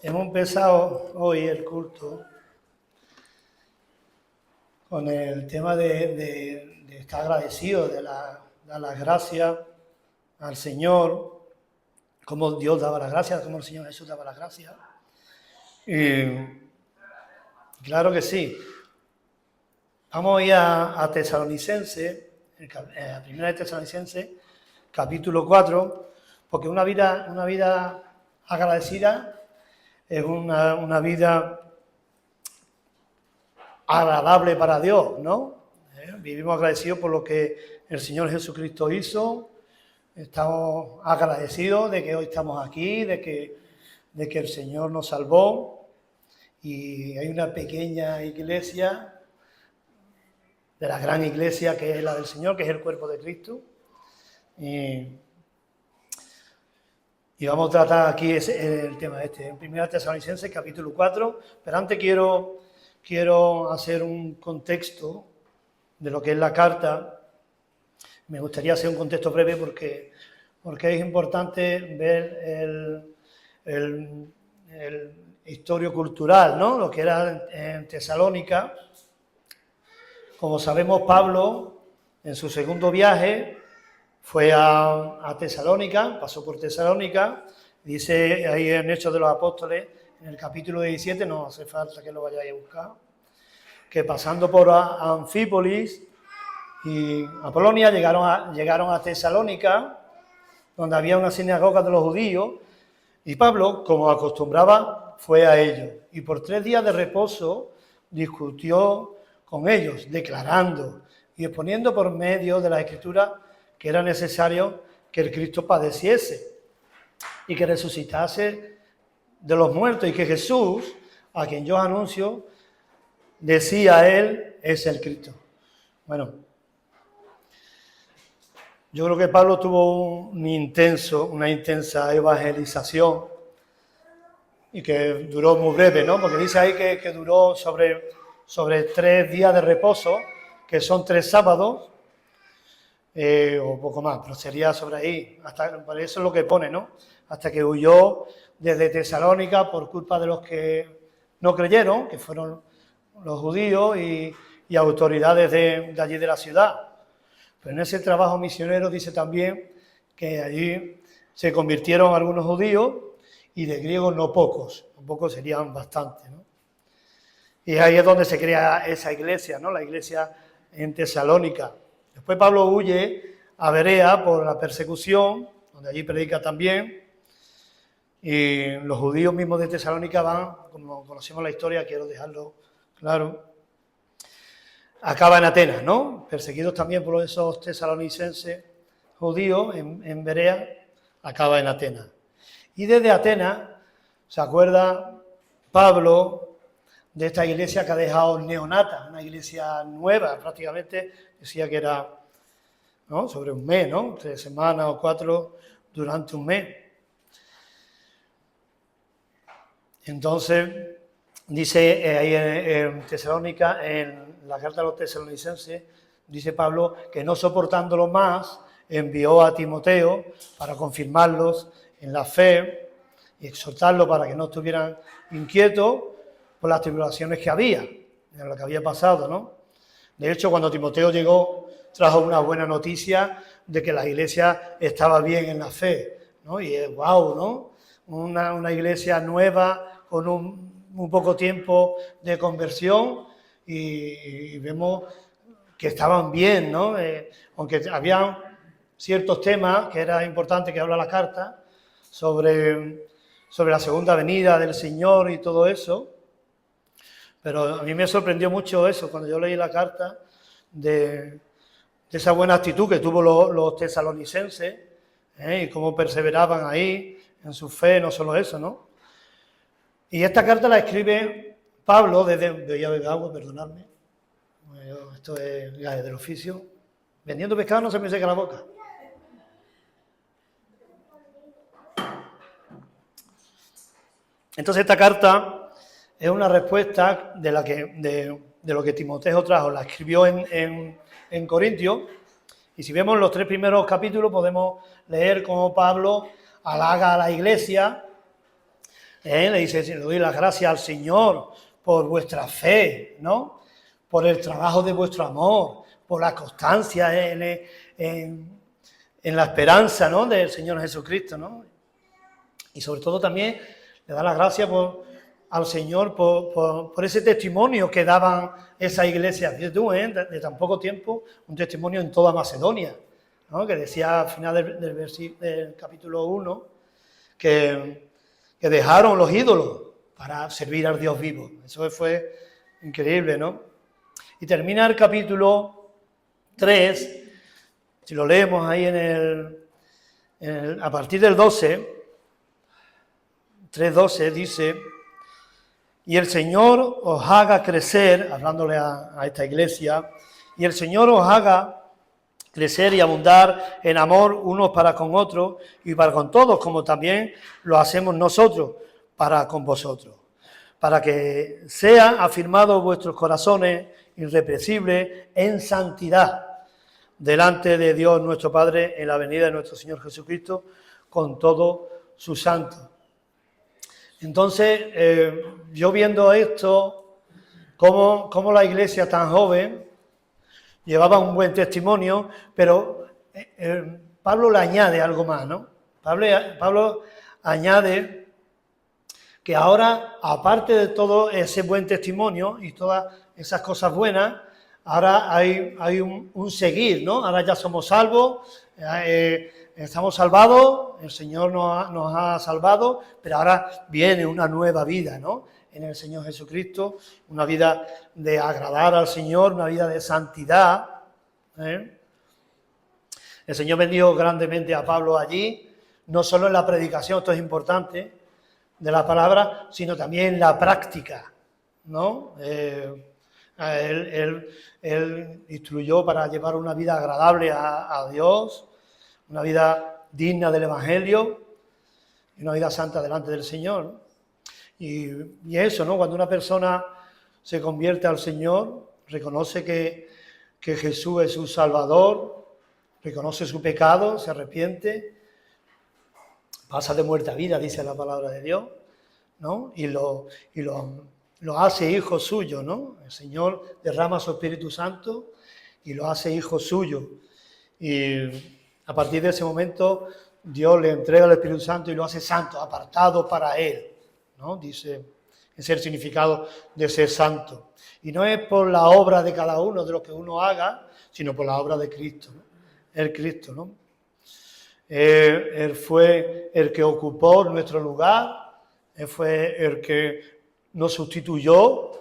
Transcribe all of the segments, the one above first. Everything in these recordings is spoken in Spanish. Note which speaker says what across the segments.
Speaker 1: Hemos empezado hoy el culto con el tema de estar agradecido, de dar las gracias al Señor, como Dios daba las gracias, como el Señor Jesús daba las gracias. Y claro que sí. Vamos a ir a Tesalonicenses, a primera de Tesalonicenses, capítulo 4, porque una vida agradecida es una vida agradable para Dios, ¿no? Vivimos agradecidos por lo que el Señor Jesucristo hizo, estamos agradecidos de que hoy estamos aquí, de que el Señor nos salvó, y hay una pequeña iglesia, de la gran iglesia que es la del Señor, que es el cuerpo de Cristo, y vamos a tratar aquí el tema en 1 Tesalonicenses capítulo 4, pero antes quiero hacer un contexto de lo que es la carta. Me gustaría hacer un contexto breve porque es importante ver el historia cultural, ¿no? Lo que era en Tesalónica. Como sabemos, Pablo, en su segundo viaje, fue a Tesalónica, pasó por Tesalónica, dice ahí en Hechos de los Apóstoles, en el capítulo 17, no hace falta que lo vayáis a buscar, que pasando por Anfípolis y Apolonia llegaron a Tesalónica, donde había una sinagoga de los judíos, y Pablo, como acostumbraba, fue a ellos. Y por 3 días de reposo discutió con ellos, declarando y exponiendo por medio de la Escritura que era necesario que el Cristo padeciese y que resucitase de los muertos, y que Jesús, a quien yo anuncio, decía él, es el Cristo. Bueno, yo creo que Pablo tuvo una intensa evangelización, y que duró muy breve, ¿no? Porque dice ahí que duró sobre 3 días de reposo, que son 3 sábados, o poco más, pero sería sobre ahí, por eso es lo que pone, ¿no? Hasta que huyó desde Tesalónica por culpa de los que no creyeron, que fueron los judíos y autoridades de allí de la ciudad. Pero en ese trabajo misionero dice también que allí se convirtieron algunos judíos, y de griegos no pocos serían bastantes, ¿no? Y ahí es donde se crea esa iglesia, ¿no? La iglesia en Tesalónica. Después Pablo huye a Berea por la persecución, donde allí predica también, y los judíos mismos de Tesalónica van, como conocemos la historia, quiero dejarlo claro, acaba en Atenas, ¿no? Perseguidos también por esos tesalonicenses judíos en Berea, acaba en Atenas. Y desde Atenas, ¿se acuerda Pablo de esta iglesia que ha dejado neonata, una iglesia nueva? Prácticamente decía que era, ¿no?, sobre un mes, ¿no? 3 semanas o 4 durante un mes. Entonces, dice ahí en Tesalónica, en la carta a los tesalonicenses, dice Pablo que no soportándolo más, envió a Timoteo para confirmarlos en la fe y exhortarlos para que no estuvieran inquietos por las tribulaciones que había, en lo que había pasado, ¿no? De hecho, cuando Timoteo llegó, trajo una buena noticia de que la iglesia estaba bien en la fe, ¿no? Y es guau, ¿no? Una iglesia nueva, con un poco tiempo de conversión, y vemos que estaban bien, ¿no? Aunque había ciertos temas que era importante que habla la carta sobre la segunda venida del Señor y todo eso, pero a mí me sorprendió mucho eso cuando yo leí la carta de esa buena actitud que tuvo los tesalonicenses, y cómo perseveraban ahí en su fe, no solo eso, ¿no? Y esta carta la escribe Pablo desde... Voy a beber agua, perdonadme. Esto es gaje del oficio. Vendiendo pescado no se me seca la boca. Entonces esta carta es una respuesta de lo que Timoteo trajo. La escribió en Corintios, y si vemos los 3 primeros capítulos podemos leer cómo Pablo halaga a la iglesia, Le dice, le doy las gracias al Señor por vuestra fe, ¿no? Por el trabajo de vuestro amor, por la constancia en la esperanza, ¿no? Del Señor Jesucristo, ¿no? Y sobre todo también le da las gracias al Señor por ese testimonio que daban esa iglesia, fíjate tú, de tan poco tiempo, un testimonio en toda Macedonia, ¿no? Que decía al final del capítulo 1 que dejaron los ídolos para servir al Dios vivo. Eso fue increíble, ¿no? Y termina el capítulo 3, si lo leemos ahí a partir del 12, 3:12 dice: y el Señor os haga crecer, hablándole a esta iglesia, y el Señor os haga crecer y abundar en amor unos para con otros y para con todos, como también lo hacemos nosotros para con vosotros, para que sean afirmados vuestros corazones irrepresibles en santidad delante de Dios nuestro Padre en la venida de nuestro Señor Jesucristo con todos sus santos. Entonces, yo viendo esto, cómo la iglesia tan joven llevaba un buen testimonio, pero Pablo le añade algo más, ¿no? Pablo añade que ahora, aparte de todo ese buen testimonio y todas esas cosas buenas, ahora hay un seguir, ¿no? Ahora ya somos salvos, estamos salvados, el Señor nos ha salvado, pero ahora viene una nueva vida, ¿no? En el Señor Jesucristo, una vida de agradar al Señor, una vida de santidad. El Señor bendijo grandemente a Pablo allí, no solo en la predicación, esto es importante, de la palabra, sino también en la práctica, ¿no? Él instruyó para llevar una vida agradable a Dios, una vida digna del Evangelio y una vida santa delante del Señor. Y eso, ¿no? Cuando una persona se convierte al Señor, reconoce que Jesús es su Salvador, reconoce su pecado, se arrepiente, pasa de muerte a vida, dice la palabra de Dios, ¿no? Y lo hace hijo suyo, ¿no? El Señor derrama su Espíritu Santo y lo hace hijo suyo. Y a partir de ese momento, Dios le entrega el Espíritu Santo y lo hace santo, apartado para Él, ¿no? Dice, es el significado de ser santo. Y no es por la obra de cada uno, de lo que uno haga, sino por la obra de Cristo, ¿no? El Cristo, ¿no? Él fue el que ocupó nuestro lugar, Él fue el que nos sustituyó,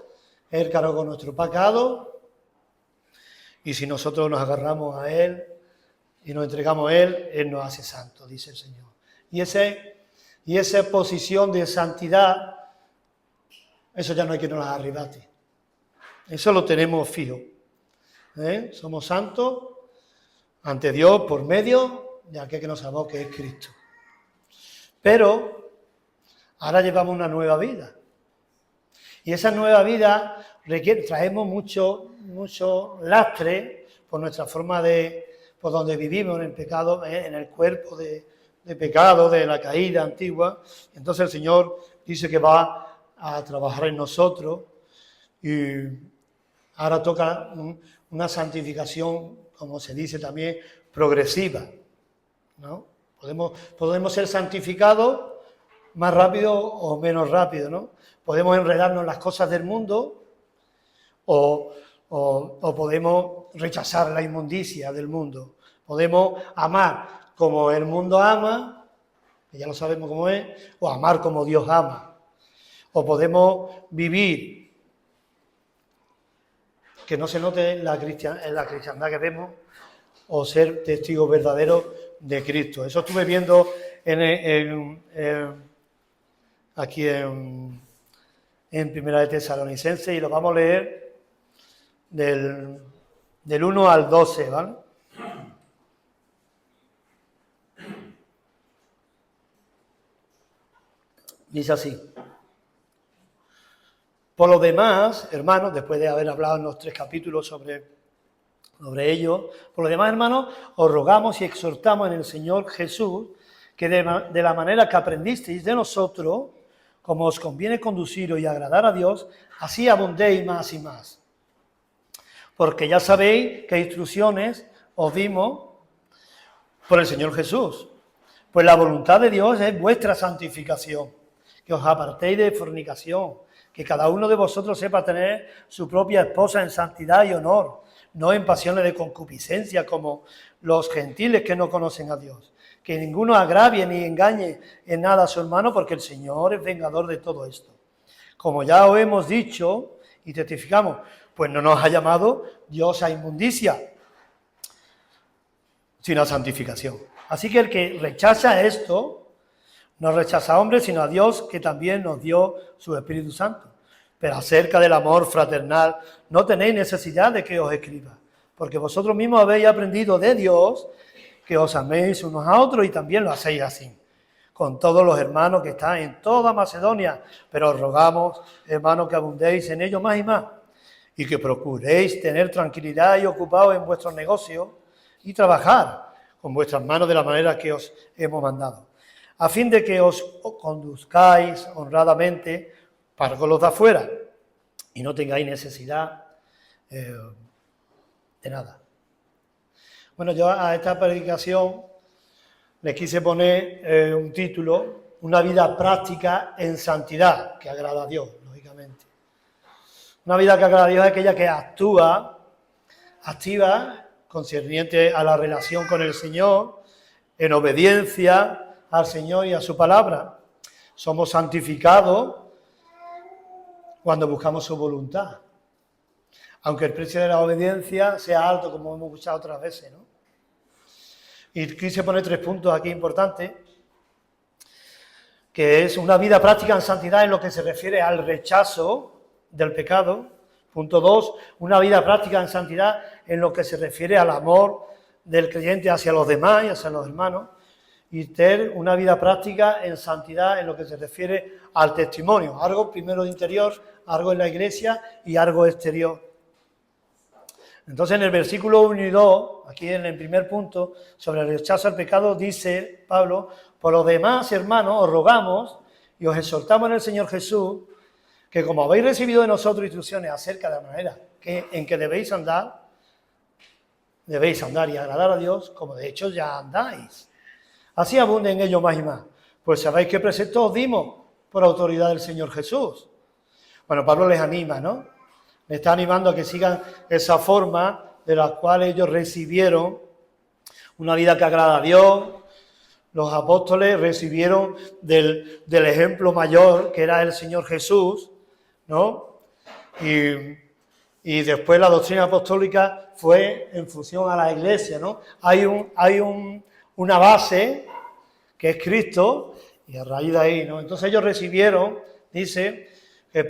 Speaker 1: Él cargó con nuestro pecado, y si nosotros nos agarramos a Él y nos entregamos a Él, Él nos hace santos, dice el Señor. Y esa posición de santidad, eso ya no hay que nos la arrebate. Eso lo tenemos fijo. Somos santos ante Dios por medio de aquel que nos salvó, que es Cristo. Pero ahora llevamos una nueva vida. Y esa nueva vida traemos mucho lastre por nuestra forma por donde vivimos, en el pecado, en el cuerpo de pecado, de la caída antigua. Entonces el Señor dice que va a trabajar en nosotros y ahora toca una santificación, como se dice también, progresiva, ¿no? Podemos ser santificados más rápido o menos rápido, ¿no? Podemos enredarnos en las cosas del mundo o podemos rechazar la inmundicia del mundo. Podemos amar como el mundo ama, que ya lo sabemos cómo es, o amar como Dios ama. O podemos vivir, que no se note la cristiandad que vemos, o ser testigos verdaderos de Cristo. Eso estuve viendo aquí en Primera de Tesalonicenses y lo vamos a leer del 1 al 12, ¿vale? Dice así: por lo demás, hermanos, después de haber hablado en los 3 capítulos sobre ello, por lo demás, hermanos, os rogamos y exhortamos en el Señor Jesús que de la manera que aprendisteis de nosotros, como os conviene conduciros y agradar a Dios, así abundéis más y más. Porque ya sabéis qué instrucciones os dimos por el Señor Jesús. Pues la voluntad de Dios es vuestra santificación, que os apartéis de fornicación, que cada uno de vosotros sepa tener su propia esposa en santidad y honor, no en pasiones de concupiscencia como los gentiles que no conocen a Dios. Que ninguno agravie ni engañe en nada a su hermano, porque el Señor es vengador de todo esto. Como ya os hemos dicho y testificamos, pues no nos ha llamado Dios a inmundicia, sino a santificación. Así que el que rechaza esto, no rechaza a hombres, sino a Dios, que también nos dio su Espíritu Santo. Pero acerca del amor fraternal, no tenéis necesidad de que os escriba, porque vosotros mismos habéis aprendido de Dios que os améis unos a otros y también lo hacéis así, con todos los hermanos que están en toda Macedonia. Pero os rogamos, hermanos, que abundéis en ello más y más, y que procuréis tener tranquilidad y ocupados en vuestros negocios y trabajar con vuestras manos de la manera que os hemos mandado, a fin de que os conduzcáis honradamente para con los de afuera y no tengáis necesidad de nada. Bueno, yo a esta predicación le quise poner un título: una vida práctica en santidad, que agrada a Dios, lógicamente. Una vida que agrada a Dios es aquella que activa, concerniente a la relación con el Señor, en obediencia al Señor y a su palabra. Somos santificados cuando buscamos su voluntad, aunque el precio de la obediencia sea alto, como hemos escuchado otras veces, ¿no? Y quise poner 3 puntos aquí importantes, que es una vida práctica en santidad en lo que se refiere al rechazo del pecado. Punto 2, una vida práctica en santidad en lo que se refiere al amor del creyente hacia los demás y hacia los hermanos. Y 3, una vida práctica en santidad en lo que se refiere al testimonio. Algo primero de interior, algo en la iglesia y algo exterior. Entonces en el versículo 1 y 2, aquí en el primer punto, sobre el rechazo al pecado, dice Pablo: por lo demás, hermanos, os rogamos y os exhortamos en el Señor Jesús, que como habéis recibido de nosotros instrucciones acerca de la manera en que debéis andar y agradar a Dios, como de hecho ya andáis. Así abunde en ello más y más, pues sabéis qué preceptos os dimos por autoridad del Señor Jesús. Bueno, Pablo les anima, ¿no? Les está animando a que sigan esa forma de la cual ellos recibieron una vida que agrada a Dios. Los apóstoles recibieron del ejemplo mayor, que era el Señor Jesús, ¿no? Y después la doctrina apostólica fue en función a la iglesia, ¿no? Hay una base que es Cristo, y a raíz de ahí, ¿no? Entonces ellos recibieron, dice, que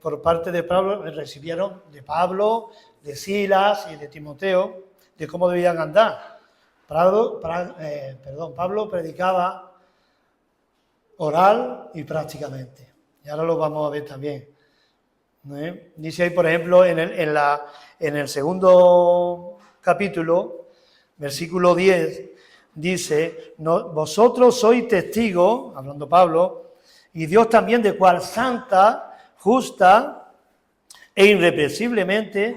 Speaker 1: por parte de Pablo, recibieron de Pablo, de Silas y de Timoteo, de cómo debían andar. Pablo predicaba oral y prácticamente. Y ahora lo vamos a ver también. Dice ahí, por ejemplo, en el segundo capítulo, versículo 10, dice: vosotros sois testigos, hablando Pablo, y Dios también, de cual santa, justa e irreprensiblemente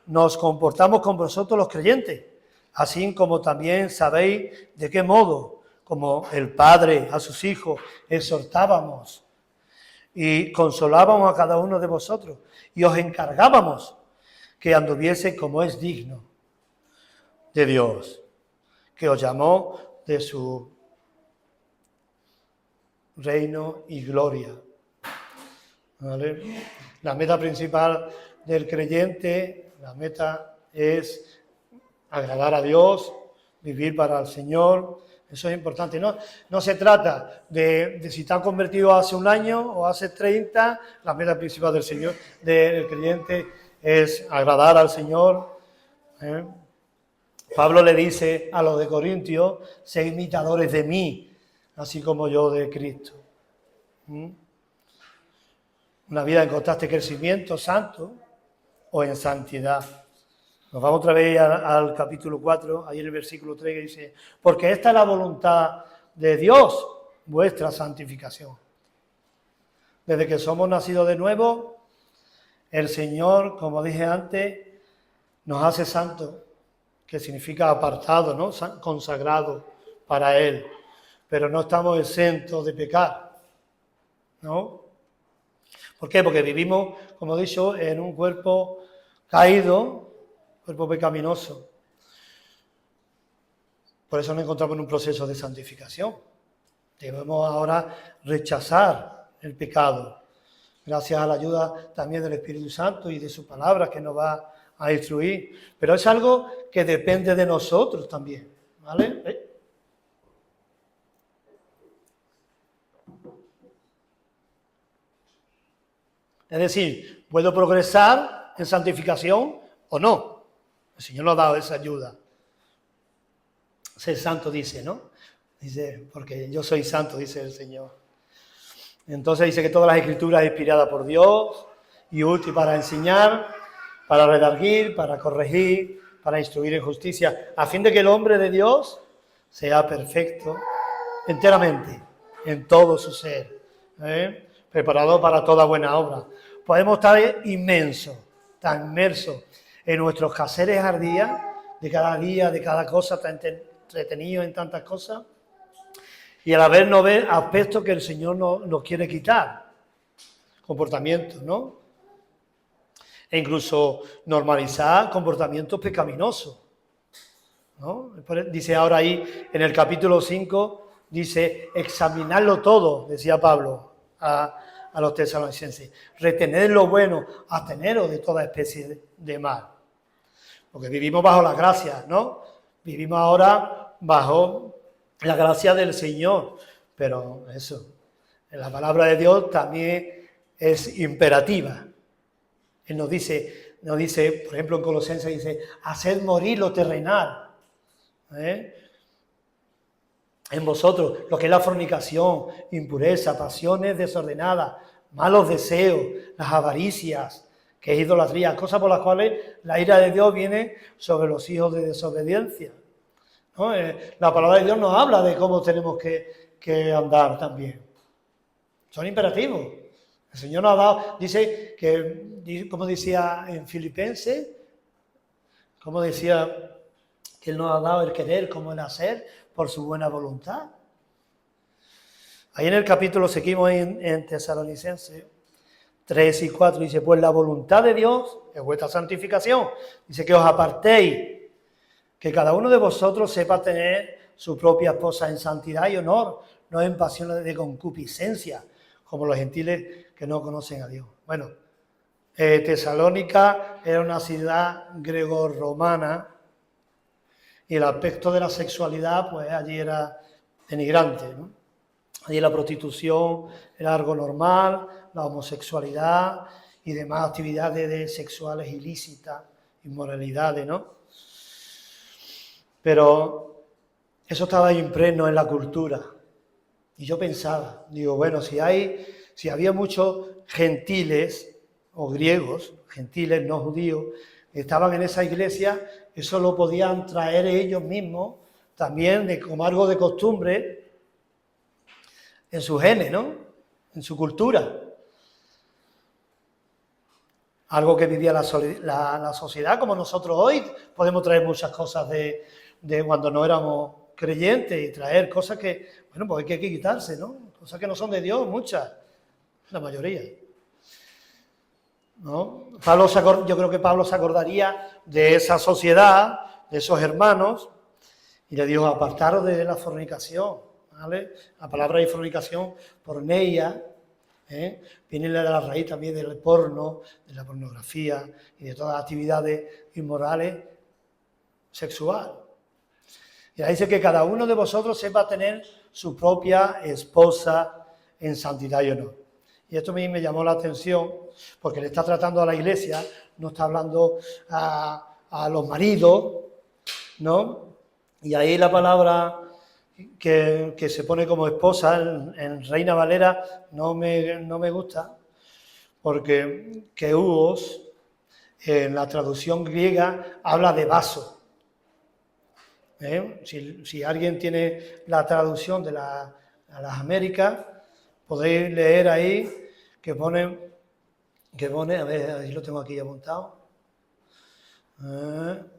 Speaker 1: nos comportamos con vosotros los creyentes, así como también sabéis de qué modo, como el Padre a sus hijos, exhortábamos y consolábamos a cada uno de vosotros y os encargábamos que anduviese como es digno de Dios, que os llamó de su reino y gloria. ¿Vale? La meta principal del creyente, la meta es agradar a Dios, vivir para el Señor. Eso es importante. No se trata de si te has convertido hace un año o hace 30. La meta principal del creyente es agradar al Señor. Pablo le dice a los de Corintios: sed imitadores de mí, así como yo de Cristo. Una vida en constante crecimiento santo o en santidad. Nos vamos otra vez al capítulo 4, ahí en el versículo 3, que dice: porque esta es la voluntad de Dios, vuestra santificación. Desde que somos nacidos de nuevo, el Señor, como dije antes, nos hace santos, que significa apartado, ¿no? Consagrado para Él. Pero no estamos exentos de pecar, ¿no? ¿Por qué? Porque vivimos, como he dicho, en un cuerpo caído, cuerpo pecaminoso. Por eso nos encontramos en un proceso de santificación. Debemos ahora rechazar el pecado, gracias a la ayuda también del Espíritu Santo y de su palabra que nos va a instruir. Pero es algo que depende de nosotros también, ¿vale? Es decir, ¿puedo progresar en santificación o no? El Señor nos ha dado esa ayuda. Ser santo, dice, ¿no? Dice, porque yo soy santo, dice el Señor. Entonces dice que todas las escrituras inspiradas por Dios y útil para enseñar, para redarguir, para corregir, para instruir en justicia, a fin de que el hombre de Dios sea perfecto enteramente, en todo su ser, preparado para toda buena obra. Podemos estar inmensos, tan inmersos en nuestros quehaceres al día, de cada cosa, tan entretenidos en tantas cosas, y a la vez no ver aspectos que el Señor nos quiere quitar, comportamientos, ¿no? E incluso normalizar comportamientos pecaminosos, ¿no? Dice ahora ahí en el capítulo 5, dice, examinarlo todo, decía Pablo a los tesalonicenses, retener lo bueno, absteneros de toda especie de mal. Porque vivimos bajo la gracia, ¿no? Vivimos ahora bajo la gracia del Señor, pero eso, la palabra de Dios también es imperativa. Él nos dice, por ejemplo en Colosenses dice, haced morir lo terrenal, en vosotros, lo que es la fornicación, impureza, pasiones desordenadas, malos deseos, las avaricias, que es idolatría, cosas por las cuales la ira de Dios viene sobre los hijos de desobediencia, ¿no? La palabra de Dios nos habla de cómo tenemos que andar también. Son imperativos. El Señor nos ha dado, dice que, como decía en Filipenses, como decía que Él nos ha dado el querer como el hacer por su buena voluntad. Ahí en el capítulo, seguimos en Tesalonicenses 3 y 4, dice, pues la voluntad de Dios es vuestra santificación. Dice que os apartéis, que cada uno de vosotros sepa tener su propia esposa en santidad y honor, no en pasiones de concupiscencia, como los gentiles que no conocen a Dios. Bueno, Tesalónica era una ciudad grego-romana y el aspecto de la sexualidad, pues allí era denigrante, ¿no? Allí la prostitución era algo normal, la homosexualidad y demás actividades sexuales ilícitas, inmoralidades, ¿no? Pero eso estaba impregno en la cultura. Y yo pensaba, digo, bueno, si había muchos gentiles o griegos, gentiles no judíos, que estaban en esa iglesia, eso lo podían traer ellos mismos también como algo de costumbre en su genes, ¿no? En su cultura. Algo que vivía la sociedad, como nosotros hoy podemos traer muchas cosas de cuando no éramos creyentes y traer cosas que, bueno, pues hay que quitarse, ¿no? Cosas que no son de Dios, muchas, la mayoría, ¿no? Yo creo que Pablo se acordaría de esa sociedad, de esos hermanos, y le dijo, apartaros de la fornicación, ¿vale? La palabra de fornicación, porneia, viene de la raíz también del porno, de la pornografía y de todas las actividades inmorales sexuales. Y ahí dice que cada uno de vosotros sepa tener su propia esposa en santidad y honor. Y esto a mí me llamó la atención porque le está tratando a la iglesia, no está hablando a los maridos, ¿no? Y ahí la palabra que se pone como esposa en Reina Valera no me gusta, porque keúos en la traducción griega habla de vaso. Si alguien tiene la traducción de las Américas, podéis leer ahí que pone, a ver, ahí lo tengo aquí apuntado.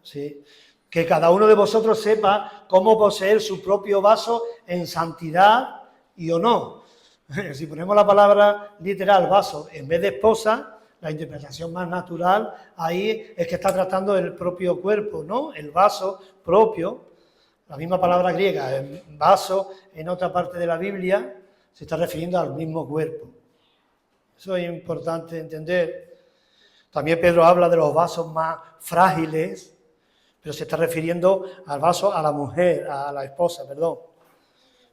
Speaker 1: Sí. Que cada uno de vosotros sepa cómo poseer su propio vaso en santidad y honor. Si ponemos la palabra literal vaso en vez de esposa, la interpretación más natural ahí es que está tratando el propio cuerpo, ¿no? El vaso propio, la misma palabra griega, el vaso en otra parte de la Biblia se está refiriendo al mismo cuerpo. Eso es importante entender. También Pedro habla de los vasos más frágiles, pero se está refiriendo al vaso, a la mujer, a la esposa, perdón.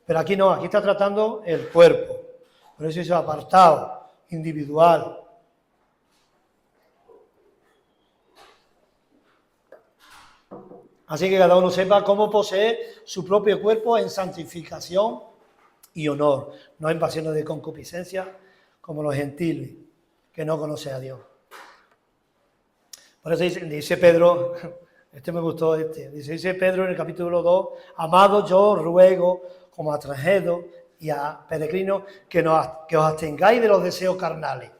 Speaker 1: Pero aquí no, aquí está tratando el cuerpo. Por eso es apartado, individual. Así que cada uno sepa cómo poseer su propio cuerpo en santificación y honor, no en pasiones de concupiscencia como los gentiles, que no conocen a Dios. Por eso dice Pedro, me gustó dice Pedro en el capítulo 2, amados, yo ruego como a extranjeros y a peregrinos que os abstengáis de los deseos carnales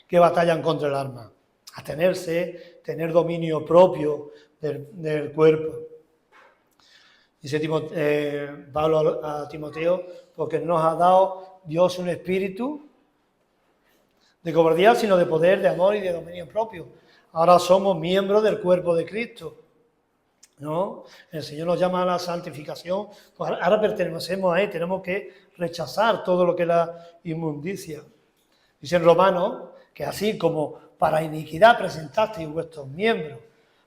Speaker 1: que batallan contra el alma, abstenerse, tener dominio propio del cuerpo. Dice Pablo a Timoteo, porque no nos ha dado Dios un espíritu de cobardía, sino de poder, de amor y de dominio propio. Ahora somos miembros del cuerpo de Cristo, ¿no? El Señor nos llama a la santificación, pues ahora pertenecemos a Él, tenemos que rechazar todo lo que es la inmundicia. Dice en Romanos que así como para iniquidad presentasteis vuestros miembros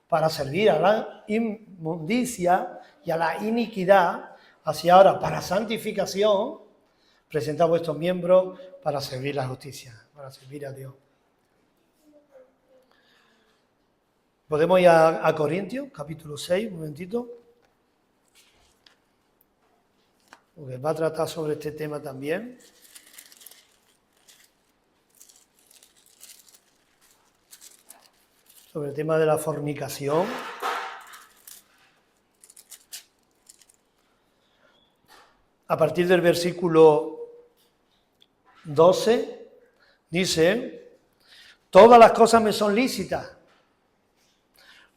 Speaker 1: para servir a la inmundicia y a la iniquidad, así ahora para santificación presentad vuestros miembros para servir la justicia, para servir a Dios. Podemos ir a Corintios, capítulo 6, un momentito. Porque va a tratar sobre este tema también. Sobre el tema de la fornicación. A partir del versículo 12, dice, todas las cosas me son lícitas,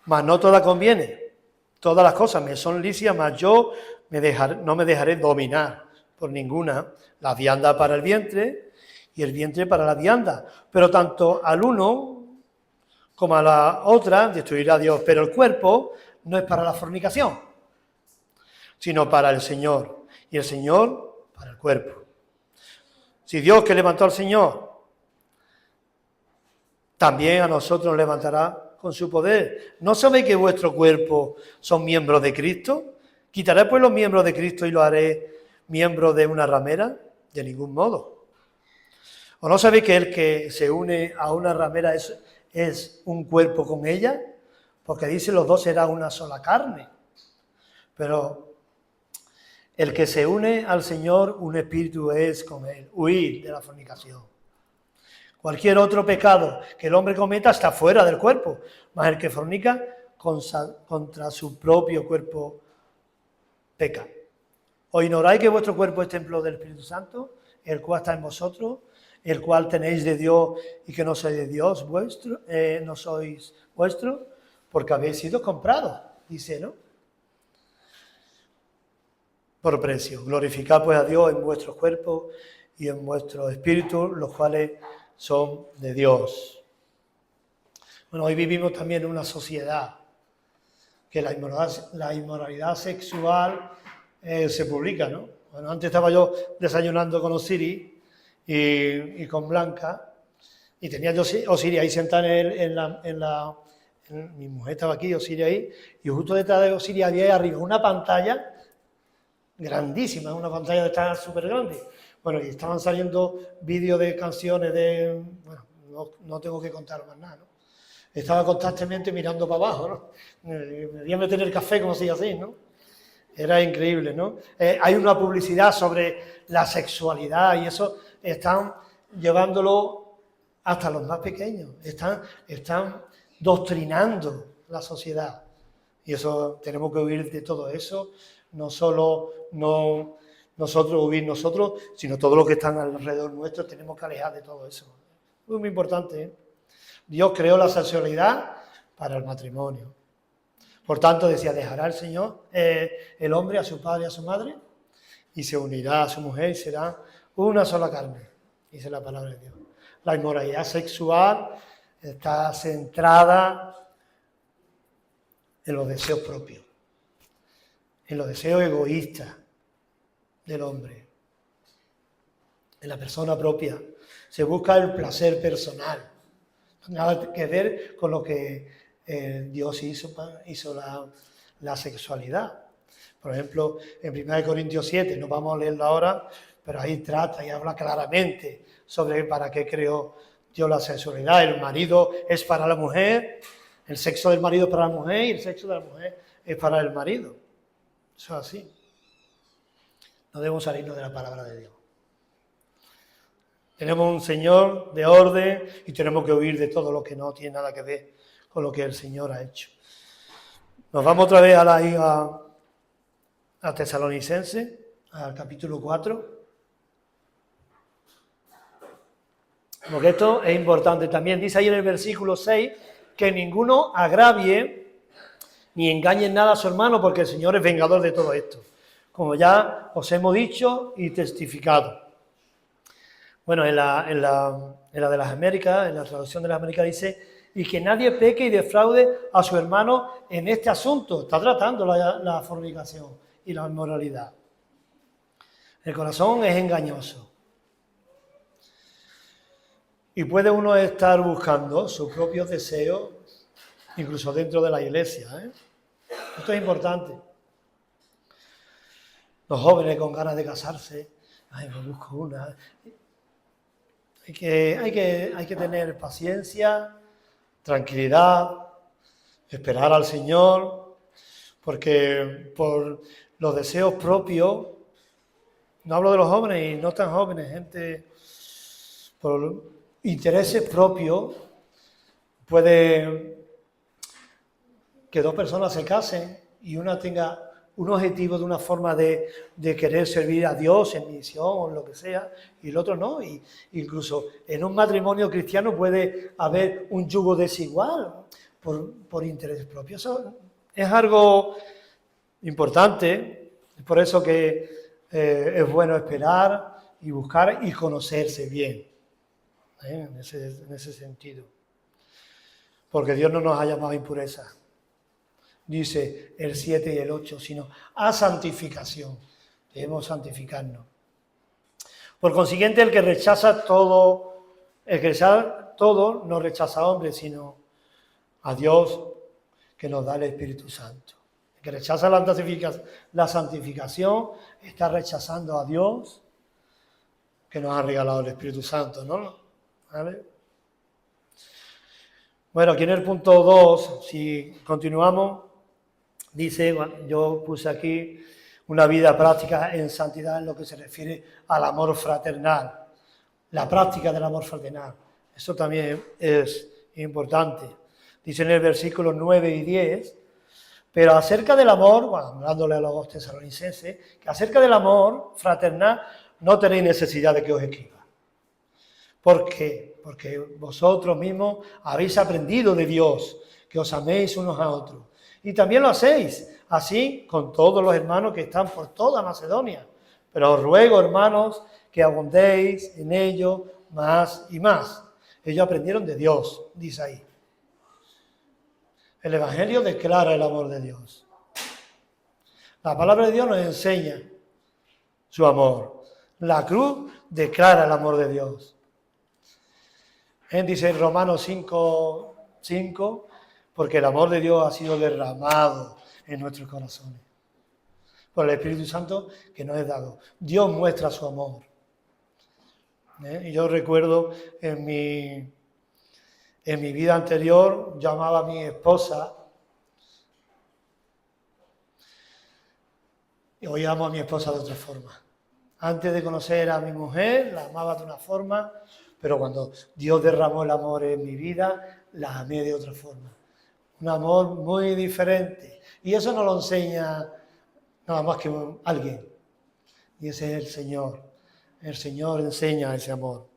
Speaker 1: mas no todas conviene. Todas las cosas me son lícitas, mas yo no me dejaré dominar por ninguna. La vianda para el vientre y el vientre para la vianda. Pero tanto al uno como a la otra destruirá Dios. Pero el cuerpo no es para la fornicación, sino para el Señor. Y el Señor para el cuerpo. Si Dios que levantó al Señor, también a nosotros levantará con su poder. ¿No sabéis que vuestro cuerpo son miembros de Cristo? ¿Quitaré pues los miembros de Cristo y lo haré miembros de una ramera? De ningún modo. ¿O no sabéis que el que se une a una ramera es un cuerpo con ella? Porque dice los dos serán una sola carne. Pero el que se une al Señor, un espíritu es con Él. Huir de la fornicación. Cualquier otro pecado que el hombre cometa está fuera del cuerpo, mas el que fornica contra su propio cuerpo peca. ¿O ignoráis que vuestro cuerpo es templo del Espíritu Santo, el cual está en vosotros, el cual tenéis de Dios y que no sois de Dios vuestro, no sois vuestros, porque habéis sido comprados, dice, ¿no? Por precio. Glorificad pues a Dios en vuestros cuerpos y en vuestros espíritus, los cuales son de Dios. Bueno, hoy vivimos también en una sociedad que la inmoralidad sexual se publica, ¿no? Bueno, antes estaba yo desayunando con Osiris y con Blanca, y tenía yo Osiris ahí sentada mi mujer estaba aquí, Osiris ahí, y justo detrás de Osiris había ahí arriba una pantalla grandísima, una pantalla de esta súper grande. Bueno, y estaban saliendo vídeos de canciones bueno, no tengo que contar más nada, ¿no? Estaba constantemente mirando para abajo, ¿no? Me debía meter el café como si así, ¿no? Era increíble, ¿no? Hay una publicidad sobre la sexualidad y eso están llevándolo hasta los más pequeños. Están doctrinando la sociedad. Y eso tenemos que huir de todo eso. No solo no nosotros huir nosotros, sino todos los que están alrededor nuestro. Tenemos que alejar de todo eso. Es muy importante, ¿eh? Dios creó la sexualidad para el matrimonio. Por tanto, decía, dejará el Señor, el hombre a su padre y a su madre, y se unirá a su mujer y será una sola carne, dice la palabra de Dios. La inmoralidad sexual está centrada en los deseos propios, en los deseos egoístas del hombre, en la persona propia. Se busca el placer personal, nada que ver con lo que Dios hizo la sexualidad. Por ejemplo, en 1 Corintios 7, no vamos a leerlo ahora, pero ahí trata y habla claramente sobre para qué creó Dios la sexualidad. El marido es para la mujer, el sexo del marido es para la mujer y el sexo de la mujer es para el marido. Eso es así. No debemos salirnos de la palabra de Dios. Tenemos un Señor de orden y tenemos que huir de todo lo que no tiene nada que ver con lo que el Señor ha hecho. Nos vamos otra vez a Tesalonicenses, al capítulo 4. Porque esto es importante también. Dice ahí en el versículo 6 que ninguno agravie ni engañe en nada a su hermano, porque el Señor es vengador de todo esto, como ya os hemos dicho y testificado. Bueno, en la de las Américas, en la traducción de las Américas dice, y que nadie peque y defraude a su hermano en este asunto. Está tratando la fornicación y la inmoralidad. El corazón es engañoso. Y puede uno estar buscando sus propios deseos, incluso dentro de la iglesia, ¿eh? Esto es importante. Los jóvenes con ganas de casarse, ay, me busco una. Hay que tener paciencia, tranquilidad, esperar al Señor, porque por los deseos propios, no hablo de los jóvenes y no tan jóvenes, gente por intereses propios, puede que dos personas se casen y una tenga un objetivo de una forma de querer servir a Dios en misión o en lo que sea, y el otro no. Y incluso en un matrimonio cristiano puede haber un yugo desigual por intereses propios. Eso es algo importante, es por eso que es bueno esperar y buscar y conocerse bien, en ese sentido. Porque Dios no nos ha llamado a impureza, dice el 7 y el 8, sino a santificación. Debemos santificarnos. Por consiguiente, el que rechaza todo no rechaza a hombre, sino a Dios que nos da el Espíritu Santo. El que rechaza la santificación está rechazando a Dios que nos ha regalado el Espíritu Santo, ¿no? ¿Vale? Bueno, aquí en el punto 2, si continuamos, dice, yo puse aquí una vida práctica en santidad en lo que se refiere al amor fraternal, la práctica del amor fraternal. Eso también es importante. Dice en el versículo 9 y 10, pero acerca del amor, bueno, hablándole a los tesalonicenses, que acerca del amor fraternal no tenéis necesidad de que os escriba. ¿Por qué? Porque vosotros mismos habéis aprendido de Dios, que os améis unos a otros. Y también lo hacéis, así con todos los hermanos que están por toda Macedonia. Pero os ruego, hermanos, que abundéis en ello más y más. Ellos aprendieron de Dios, dice ahí. El Evangelio declara el amor de Dios. La palabra de Dios nos enseña su amor. La cruz declara el amor de Dios. Dice en Romanos 5, porque el amor de Dios ha sido derramado en nuestros corazones por el Espíritu Santo que nos es dado. Dios muestra su amor. Y yo recuerdo en mi vida anterior, yo amaba a mi esposa, y hoy amo a mi esposa de otra forma. Antes de conocer a mi mujer, la amaba de una forma, pero cuando Dios derramó el amor en mi vida, la amé de otra forma. Un amor muy diferente. Y eso no lo enseña nada más que alguien. Y ese es el Señor. El Señor enseña ese amor.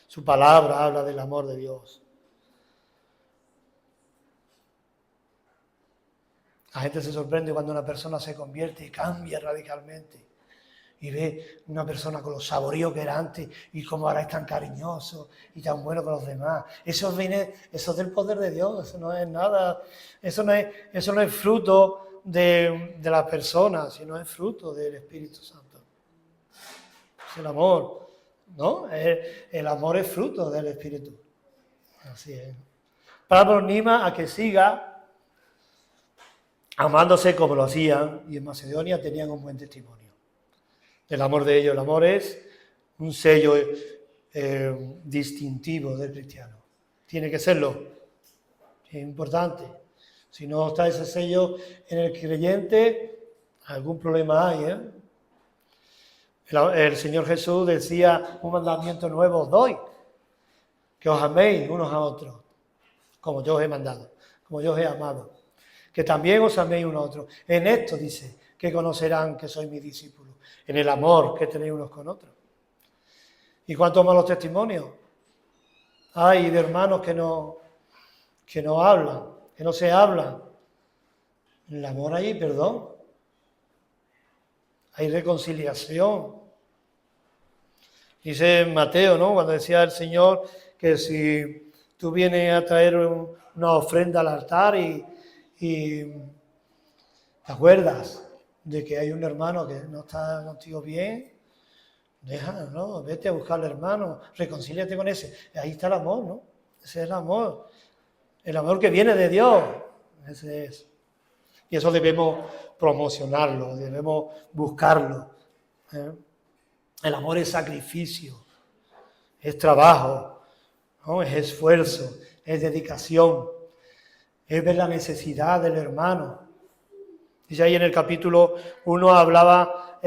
Speaker 1: Su palabra habla del amor de Dios. La gente se sorprende cuando una persona se convierte y cambia radicalmente. Y ve una persona con los saboríos que era antes y cómo ahora es tan cariñoso y tan bueno con los demás. Eso es del poder de Dios, eso no es nada, eso no es fruto de la persona, sino es fruto del Espíritu Santo. Es el amor, ¿no? El amor es fruto del Espíritu. Así es. Pablo anima a que siga amándose como lo hacían, y en Macedonia tenían un buen testimonio. El amor de ellos, el amor es un sello distintivo del cristiano. Tiene que serlo, es importante. Si no está ese sello en el creyente, algún problema hay, ¿eh? El Señor Jesús decía, un mandamiento nuevo os doy, que os améis unos a otros, como yo os he mandado, como yo os he amado. Que también os améis unos a otros. En esto dice, que conocerán que sois mis discípulos, en el amor que tenéis unos con otros. ¿Y cuántos malos testimonios hay de hermanos que no hablan, que no se hablan? En el amor hay perdón, hay reconciliación. Dice Mateo, ¿no? Cuando decía el Señor que si tú vienes a traer una ofrenda al altar y te acuerdas de que hay un hermano que no está contigo bien, déjalo, ¿no? Vete a buscar al hermano, reconcíliate con ese. Ahí está el amor, ¿no? Ese es el amor que viene de Dios. Ese es. Y eso debemos promocionarlo, debemos buscarlo. El amor es sacrificio, es trabajo, ¿no? Es esfuerzo, es dedicación, es ver la necesidad del hermano. Dice ahí en el capítulo 1 hablaba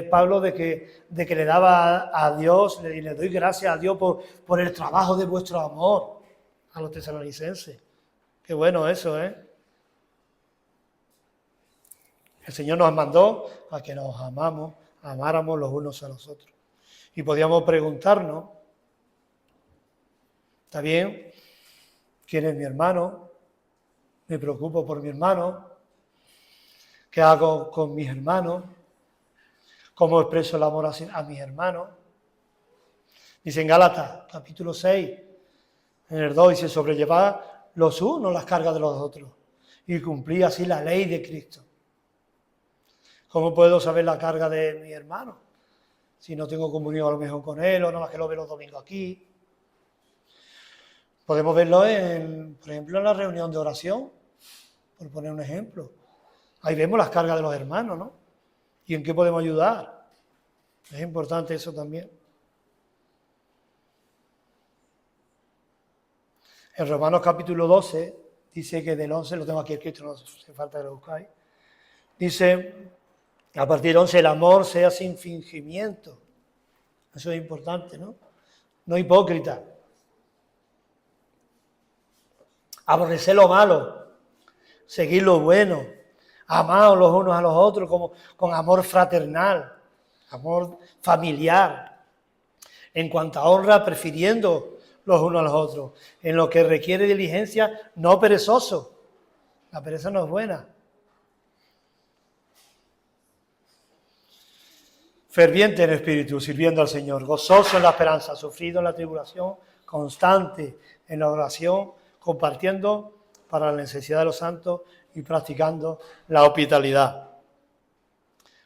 Speaker 1: Pablo de que le daba a Dios, y le doy gracias a Dios por el trabajo de vuestro amor a los tesalonicenses. Qué bueno eso, ¿eh? El Señor nos mandó a que nos amáramos los unos a los otros. Y podíamos preguntarnos, ¿está bien? ¿Quién es mi hermano? Me preocupo por mi hermano. ¿Qué hago con mis hermanos? ¿Cómo expreso el amor a mis hermanos? Dice en Gálatas, capítulo 6, en el 2, dice, sobrellevad los unos las cargas de los otros y cumplir así la ley de Cristo. ¿Cómo puedo saber la carga de mi hermano? Si no tengo comunión a lo mejor con él o no más que lo veo los domingos aquí. Podemos verlo, por ejemplo, en la reunión de oración, por poner un ejemplo. Ahí vemos las cargas de los hermanos, ¿no? ¿Y en qué podemos ayudar? Es importante eso también. En Romanos capítulo 12, dice que del 11, lo tengo aquí escrito, no hace falta que lo buscáis, dice, a partir del 11, el amor sea sin fingimiento. Eso es importante, ¿no? No hipócrita. Aborrecer lo malo, seguir lo bueno, amados los unos a los otros como con amor fraternal, amor familiar. En cuanto a honra, prefiriendo los unos a los otros. En lo que requiere diligencia, no perezoso. La pereza no es buena. Ferviente en espíritu, sirviendo al Señor. Gozoso en la esperanza, sufrido en la tribulación, constante en la oración, compartiendo para la necesidad de los santos y practicando la hospitalidad.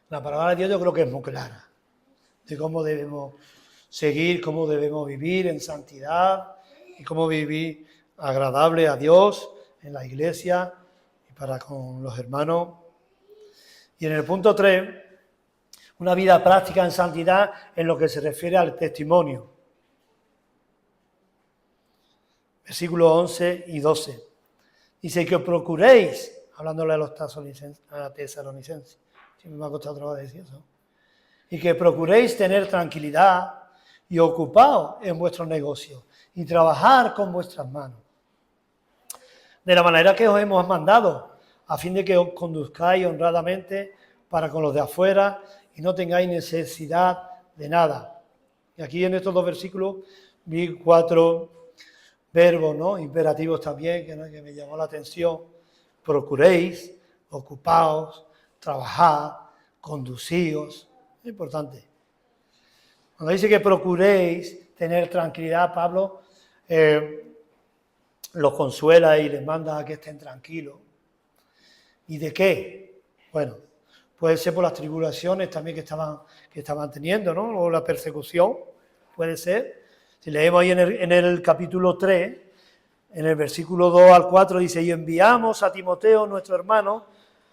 Speaker 1: La palabra de Dios yo creo que es muy clara, de cómo debemos seguir, cómo debemos vivir en santidad y cómo vivir agradable a Dios en la iglesia y para con los hermanos. Y en el punto 3, una vida práctica en santidad en lo que se refiere al testimonio. Versículos 11 y 12. Dice que os procuréis, hablándole a los tesalonicenses, siempre me ha costado trabajo decir eso, y que procuréis tener tranquilidad y ocupaos en vuestros negocios y trabajar con vuestras manos, de la manera que os hemos mandado, a fin de que os conduzcáis honradamente para con los de afuera y no tengáis necesidad de nada. Y aquí en estos 2 versículos vi 4 verbos, ¿no? Imperativos también, que me llamó la atención. Procuréis, ocupaos, trabajad, conducíos. Es importante. Cuando dice que procuréis tener tranquilidad, Pablo los consuela y les manda a que estén tranquilos. ¿Y de qué? Bueno, puede ser por las tribulaciones también que estaban teniendo, ¿no? O la persecución, puede ser. Si leemos ahí en el capítulo 3, en el versículo 2 al 4, dice, y enviamos a Timoteo, nuestro hermano,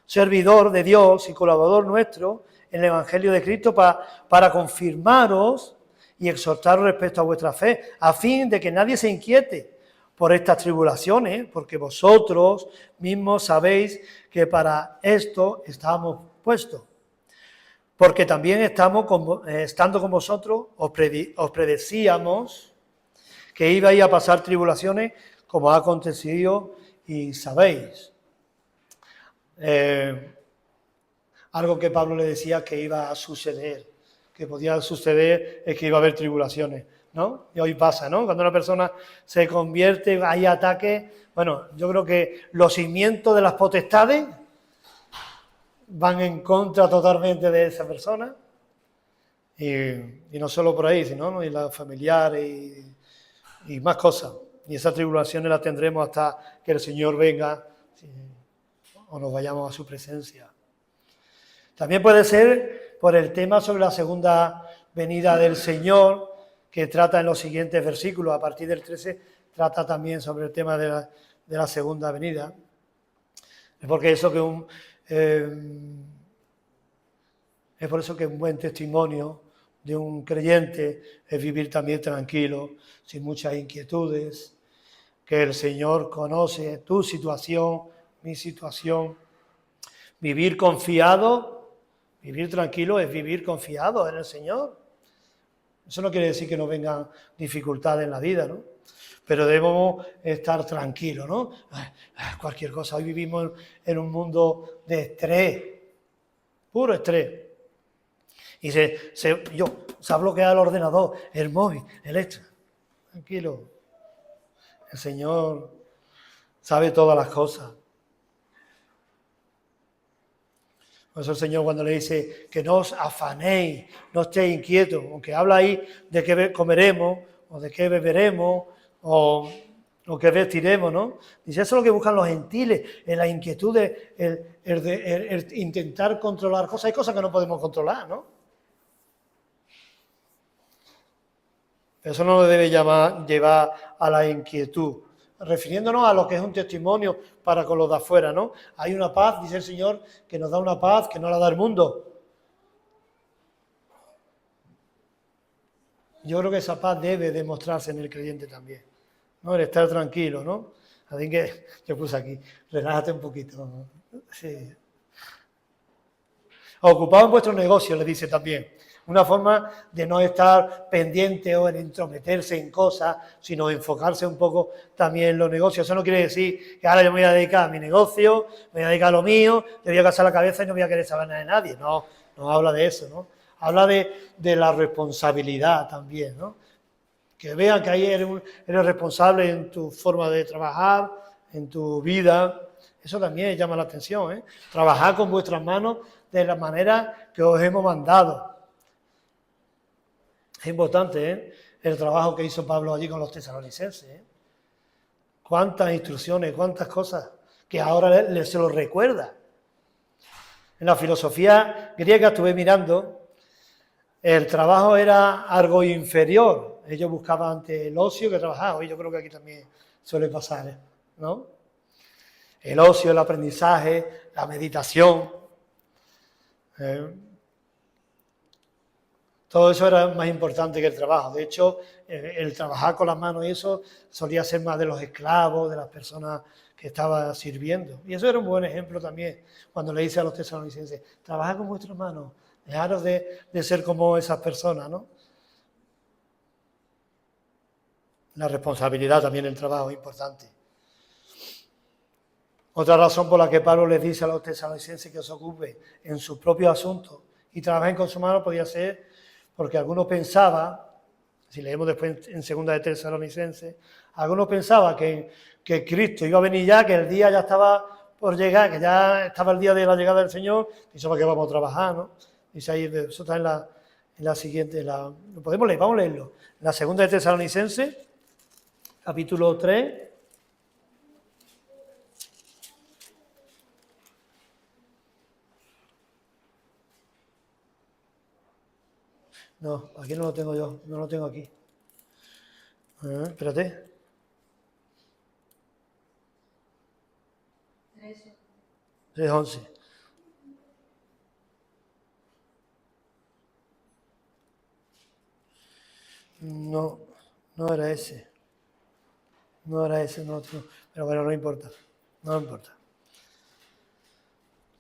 Speaker 1: servidor de Dios y colaborador nuestro en el Evangelio de Cristo para confirmaros y exhortaros respecto a vuestra fe, a fin de que nadie se inquiete por estas tribulaciones, porque vosotros mismos sabéis que para esto estamos puestos. Porque también estando con vosotros, os predecíamos que ibais a pasar tribulaciones como ha acontecido y sabéis. Algo que Pablo le decía que iba a suceder, que podía suceder es que iba a haber tribulaciones, ¿no? Y hoy pasa, ¿no? Cuando una persona se convierte, hay ataques. Bueno, yo creo que los cimientos de las potestades van en contra totalmente de esa persona. Y no solo por ahí, sino, ¿no? Y las familiares y más cosas. Y esas tribulaciones las tendremos hasta que el Señor venga o nos vayamos a su presencia. También puede ser por el tema sobre la segunda venida del Señor, que trata en los siguientes versículos. A partir del 13 trata también sobre el tema de la segunda venida. Es porque eso es por eso que un buen testimonio de un creyente es vivir también tranquilo, sin muchas inquietudes, que el Señor conoce tu situación, mi situación. Vivir confiado, vivir tranquilo es vivir confiado en el Señor. Eso no quiere decir que no vengan dificultades en la vida, ¿no? Pero debemos estar tranquilos, ¿no? Cualquier cosa. Hoy vivimos en un mundo de estrés, puro estrés. Y se ha bloqueado el ordenador, el móvil, el esto. Tranquilo. El Señor sabe todas las cosas. Por eso el Señor cuando le dice que no os afanéis, no estéis inquietos, aunque habla ahí de qué comeremos, o de qué beberemos, o qué vestiremos, ¿no? Dice, eso es lo que buscan los gentiles, en la inquietud, el intentar controlar cosas. Hay cosas que no podemos controlar, ¿no? Eso no nos debe llevar a la inquietud. Refiriéndonos a lo que es un testimonio para con los de afuera, ¿no? Hay una paz, dice el Señor, que nos da una paz que no la da el mundo. Yo creo que esa paz debe demostrarse en el creyente también, ¿no? El estar tranquilo, ¿no? Así que yo puse aquí, relájate un poquito, ¿no? Sí. Ocupaos en vuestro negocio, le dice también. Una forma de no estar pendiente o en entrometerse en cosas, sino enfocarse un poco también en los negocios. Eso no quiere decir que ahora yo me voy a dedicar a mi negocio, me voy a dedicar a lo mío, yo voy a casar la cabeza y no voy a querer saber nada de nadie. No, no habla de eso, ¿no? Habla de la responsabilidad también, ¿no? Que vean que ahí eres responsable en tu forma de trabajar, en tu vida. Eso también llama la atención, ¿eh? Trabajar con vuestras manos de la manera que os hemos mandado. Es importante, ¿eh? El trabajo que hizo Pablo allí con los tesalonicenses, ¿eh? Cuántas instrucciones, cuántas cosas que ahora se los recuerda. En la filosofía griega estuve mirando, el trabajo era algo inferior. Ellos buscaban ante el ocio que trabajar. Hoy yo creo que aquí también suele pasar, ¿no? El ocio, el aprendizaje, la meditación. Todo eso era más importante que el trabajo. De hecho, el trabajar con las manos y eso solía ser más de los esclavos, de las personas que estaban sirviendo. Y eso era un buen ejemplo también, cuando le dice a los tesalonicenses, trabajad con vuestras manos, dejaros de ser como esas personas, ¿no? La responsabilidad también en el trabajo es importante. Otra razón por la que Pablo les dice a los tesalonicenses que se ocupen en sus propios asuntos y trabajen con su mano podía ser porque algunos pensaban, si leemos después en segunda de Tesalonicenses, algunos pensaban que Cristo iba a venir ya, que el día ya estaba por llegar, que ya estaba el día de la llegada del Señor, y eso para qué vamos a trabajar, ¿no? Dice ahí, eso está en la siguiente, lo podemos leer, vamos a leerlo. En la segunda de Tesalonicenses, capítulo 3. No, aquí no lo tengo yo, no lo tengo aquí. Espérate. 3:11. No, no era ese. No era ese, no. Pero bueno, no importa. No importa.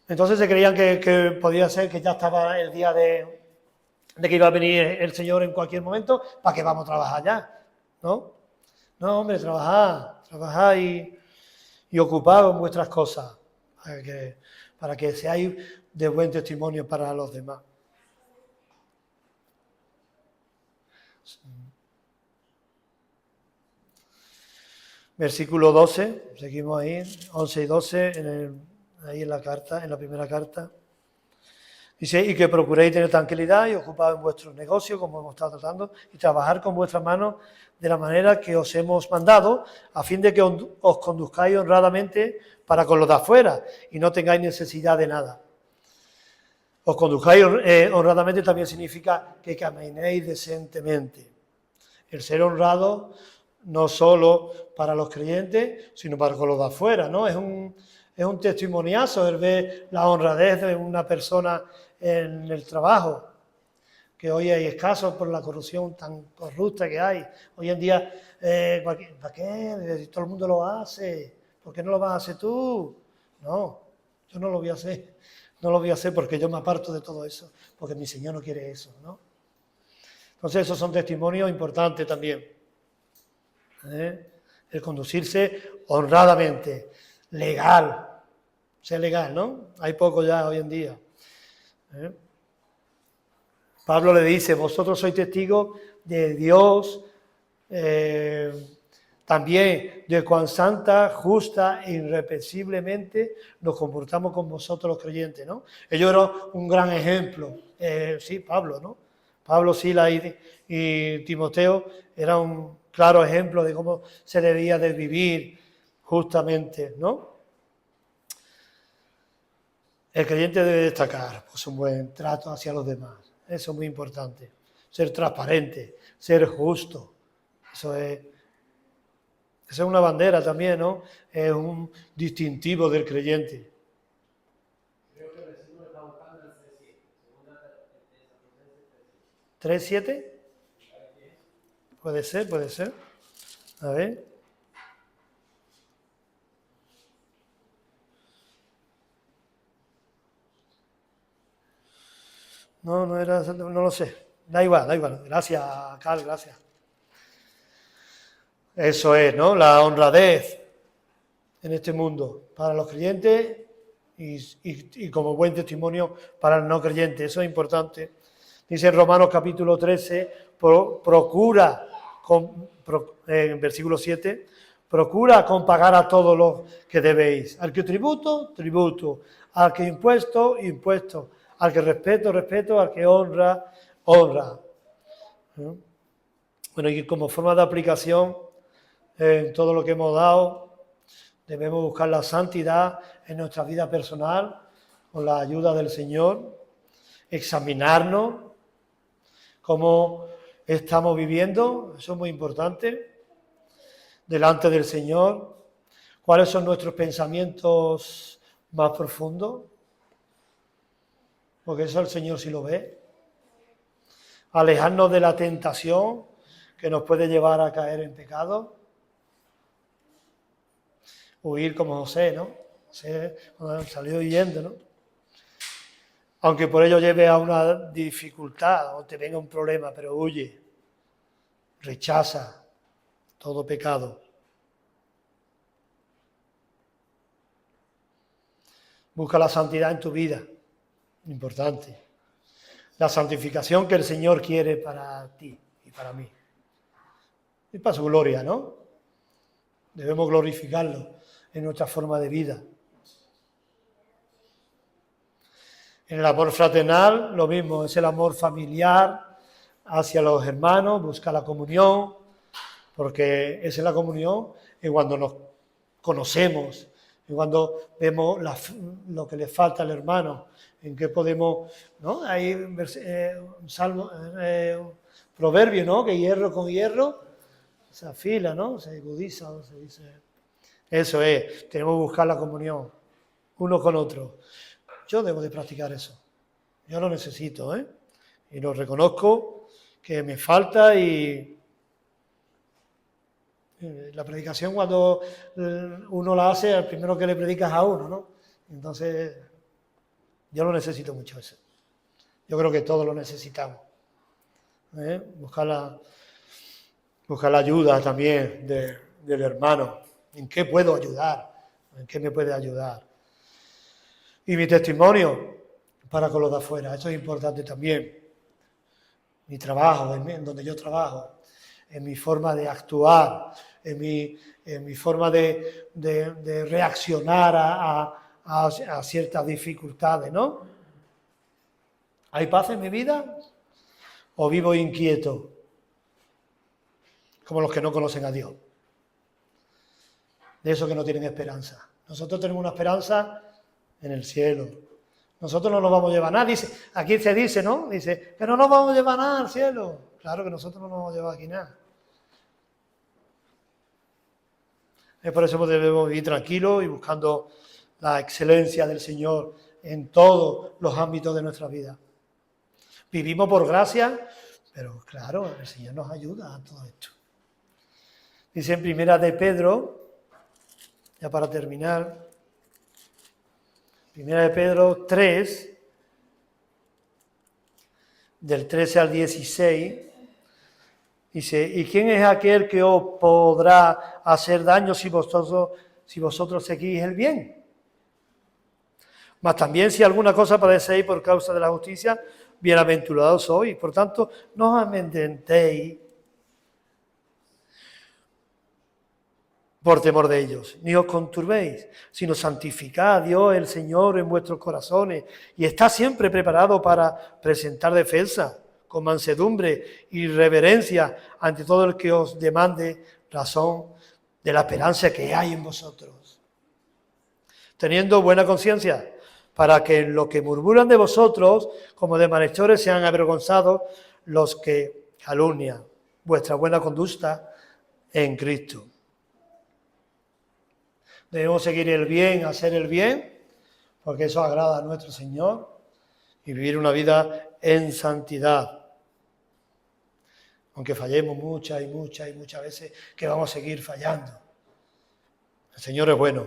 Speaker 1: Entonces se creían que podía ser que ya estaba el día de que iba a venir el Señor en cualquier momento, ¿para qué vamos a trabajar ya? ¿No? No, hombre, trabajad y ocupaos en vuestras cosas, para que seáis de buen testimonio para los demás. Versículo 12, seguimos ahí, 11 y 12, ahí en la carta, en la primera carta. Dice, y que procuréis tener tranquilidad y ocupados en vuestros negocios, como hemos estado tratando, y trabajar con vuestras manos de la manera que os hemos mandado, a fin de que os conduzcáis honradamente para con los de afuera y no tengáis necesidad de nada. Os conduzcáis honradamente también significa que caminéis decentemente. El ser honrado no solo para los creyentes, sino para con los de afuera, ¿no? Es un testimoniazo el ver la honradez de una persona en el trabajo, que hoy hay escasos por la corrupción tan corrupta que hay. Hoy en día, ¿para qué? Todo el mundo lo hace, ¿por qué no lo vas a hacer tú? No, yo no lo voy a hacer, no lo voy a hacer porque yo me aparto de todo eso, porque mi Señor no quiere eso, ¿no? Entonces esos son testimonios importantes también. El conducirse honradamente, legal, ser legal, ¿no? Hay poco ya hoy en día. Pablo le dice, vosotros sois testigos de Dios, también de cuán santa, justa e irreprensiblemente nos comportamos con vosotros los creyentes, ¿no? Ellos eran un gran ejemplo, sí, Pablo, ¿no? Pablo, Silas y Timoteo eran un claro ejemplo de cómo se debía de vivir justamente, ¿no? El creyente debe destacar pues, un buen trato hacia los demás. Eso es muy importante. Ser transparente, ser justo. Eso es una bandera también, ¿no? Es un distintivo del creyente. Creo que el versículo está buscando el 3:7. ¿3:7? Puede ser, puede ser. A ver. No, no era, no lo sé. Da igual. Gracias, Carl, gracias. Eso es, ¿no? La honradez en este mundo para los creyentes y como buen testimonio para el no creyente. Eso es importante. Dice en Romanos capítulo 13, procura, en versículo 7, procura compagar a todos los que debéis. Al que tributo, tributo. Al que impuesto, impuesto. Al que respeto, respeto. Al que honra, honra. Bueno, y como forma de aplicación en todo lo que hemos dado, debemos buscar la santidad en nuestra vida personal con la ayuda del Señor, examinarnos cómo estamos viviendo, eso es muy importante, delante del Señor, cuáles son nuestros pensamientos más profundos, porque eso el Señor sí lo ve, alejarnos de la tentación que nos puede llevar a caer en pecado, huir como José, ¿no? José salió huyendo, ¿no? Aunque por ello lleve a una dificultad o te venga un problema, pero huye, rechaza todo pecado. Busca la santidad en tu vida, importante. La santificación que el Señor quiere para ti y para mí. Y para su gloria, ¿no? Debemos glorificarlo en nuestra forma de vida. En el amor fraternal, lo mismo, es el amor familiar hacia los hermanos, busca la comunión, porque es en la comunión y cuando nos conocemos, y cuando vemos lo que le falta al hermano, en qué podemos, ¿no? Hay un salmo, un proverbio, ¿no? Que hierro con hierro se afila, ¿no? Se agudiza, ¿no? Se dice. Eso es, tenemos que buscar la comunión, uno con otro. Yo debo de practicar eso. Yo lo necesito, ¿eh? Y lo reconozco que me falta y la predicación cuando uno la hace, el primero que le predicas a uno, ¿no? Entonces, yo lo necesito mucho eso. Yo creo que todos lo necesitamos. Buscar la ayuda también del hermano. ¿En qué puedo ayudar? ¿En qué me puede ayudar? Y mi testimonio para con los de afuera. Esto es importante también. Mi trabajo, en donde yo trabajo, en mi forma de actuar, en mi forma de reaccionar a ciertas dificultades, ¿no? ¿Hay paz en mi vida o vivo inquieto? Como los que no conocen a Dios. De esos que no tienen esperanza. Nosotros tenemos una esperanza en el cielo. Nosotros no nos vamos a llevar nada. Aquí se dice, ¿no? Dice, que no nos vamos a llevar nada al cielo. Claro que nosotros no nos vamos a llevar aquí nada. Es por eso que debemos vivir tranquilos y buscando la excelencia del Señor en todos los ámbitos de nuestra vida. Vivimos por gracia, pero claro, el Señor nos ayuda a todo esto. Dice en Primera de Pedro, ya para terminar, Primera de Pedro 3, del 13 al 16, dice, ¿y quién es aquel que os podrá hacer daño si vosotros seguís el bien? Mas también si alguna cosa padecéis por causa de la justicia, bienaventurados sois. Por tanto, no os amedrentéis por temor de ellos, ni os conturbéis, sino santificad a Dios el Señor en vuestros corazones y está siempre preparado para presentar defensa con mansedumbre y reverencia ante todo el que os demande razón de la esperanza que hay en vosotros. Teniendo buena conciencia, para que en lo que murmuran de vosotros, como de malhechores, sean avergonzados los que calumnian vuestra buena conducta en Cristo. Debemos seguir el bien, hacer el bien, porque eso agrada a nuestro Señor, y vivir una vida en santidad. Aunque fallemos muchas veces, que vamos a seguir fallando. El Señor es bueno.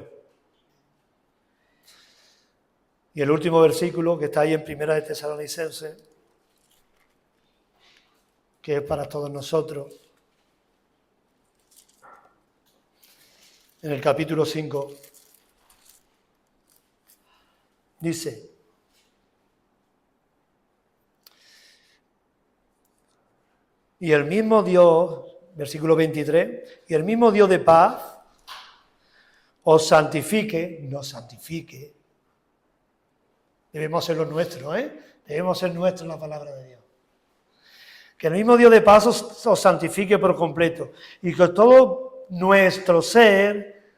Speaker 1: Y el último versículo que está ahí en Primera de Tesalonicenses, que es para todos nosotros, en el capítulo 5, dice, y el mismo Dios, versículo 23, y el mismo Dios de paz os santifique, nos santifique. Debemos ser lo nuestro, Debemos ser nuestro la palabra de Dios. Que el mismo Dios de paz os santifique por completo y que todo nuestro ser,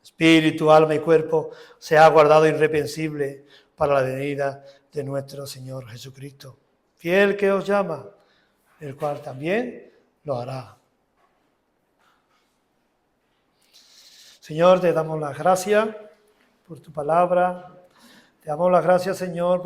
Speaker 1: espíritu, alma y cuerpo, sea guardado irreprensible para la venida de nuestro Señor Jesucristo. Fiel que os llama, el cual también lo hará. Señor, te damos las gracias por tu palabra. Te damos las gracias, Señor,